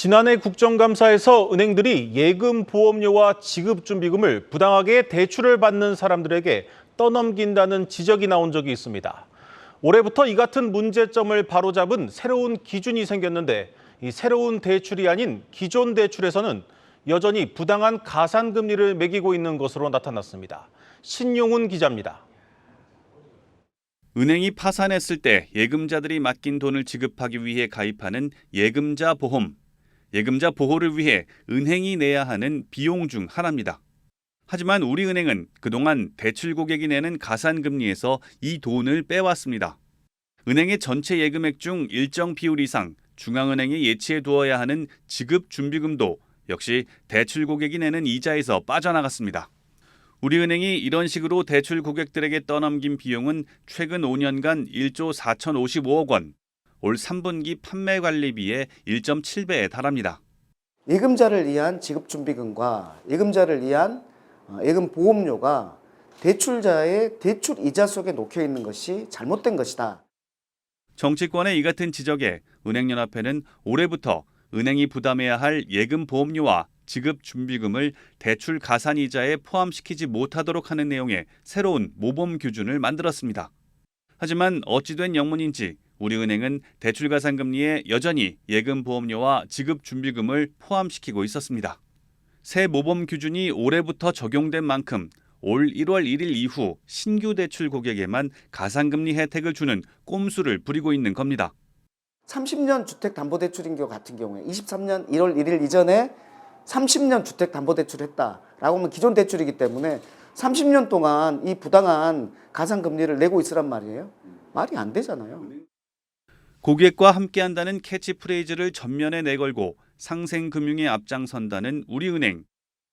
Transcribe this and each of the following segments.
지난해 국정감사에서 은행들이 예금 보험료와 지급준비금을 부당하게 대출을 받는 사람들에게 떠넘긴다는 지적이 나온 적이 있습니다. 올해부터 이 같은 문제점을 바로잡은 새로운 기준이 생겼는데 이 새로운 대출이 아닌 기존 대출에서는 여전히 부당한 가산금리를 매기고 있는 것으로 나타났습니다. 신용훈 기자입니다. 은행이 파산했을 때 예금자들이 맡긴 돈을 지급하기 위해 가입하는 예금자 보험. 예금자 보호를 위해 은행이 내야 하는 비용 중 하나입니다. 하지만 우리은행은 그동안 대출 고객이 내는 가산금리에서 이 돈을 빼왔습니다. 은행의 전체 예금액 중 일정 비율 이상 중앙은행에 예치해 두어야 하는 지급준비금도 역시 대출 고객이 내는 이자에서 빠져나갔습니다. 우리은행이 이런 식으로 대출 고객들에게 떠넘긴 비용은 최근 5년간 1조 4,055억 원, 올 3분기 판매 관리비의 1.7배에 달합니다. 예금자를 위한 지급준비금과 예금자를 위한 예금보험료가 대출자의 대출 이자 속에 녹혀 있는 것이 잘못된 것이다. 정치권의 이 같은 지적에 은행연합회는 올해부터 은행이 부담해야 할 예금보험료와 지급준비금을 대출 가산이자에 포함시키지 못하도록 하는 내용의 새로운 모범 규준을 만들었습니다. 하지만 어찌된 영문인지 우리은행은 대출 가산금리에 여전히 예금보험료와 지급준비금을 포함시키고 있었습니다. 새 모범 규준이 올해부터 적용된 만큼 올 1월 1일 이후 신규 대출 고객에만 가산금리 혜택을 주는 꼼수를 부리고 있는 겁니다. 30년 주택담보대출인 경우 같은 경우에 23년 1월 1일 이전에 30년 주택담보대출을 했다라고 하면 기존 대출이기 때문에 30년 동안 이 부당한 가산금리를 내고 있으란 말이에요. 말이 안 되잖아요. 고객과 함께한다는 캐치프레이즈를 전면에 내걸고 상생금융에 앞장선다는 우리은행.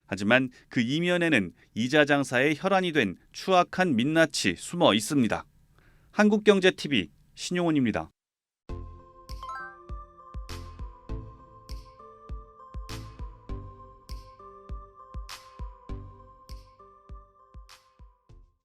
하지만 그 이면에는 이자 장사의 혈안이 된 추악한 민낯이 숨어 있습니다. 한국경제TV 신용훈입니다.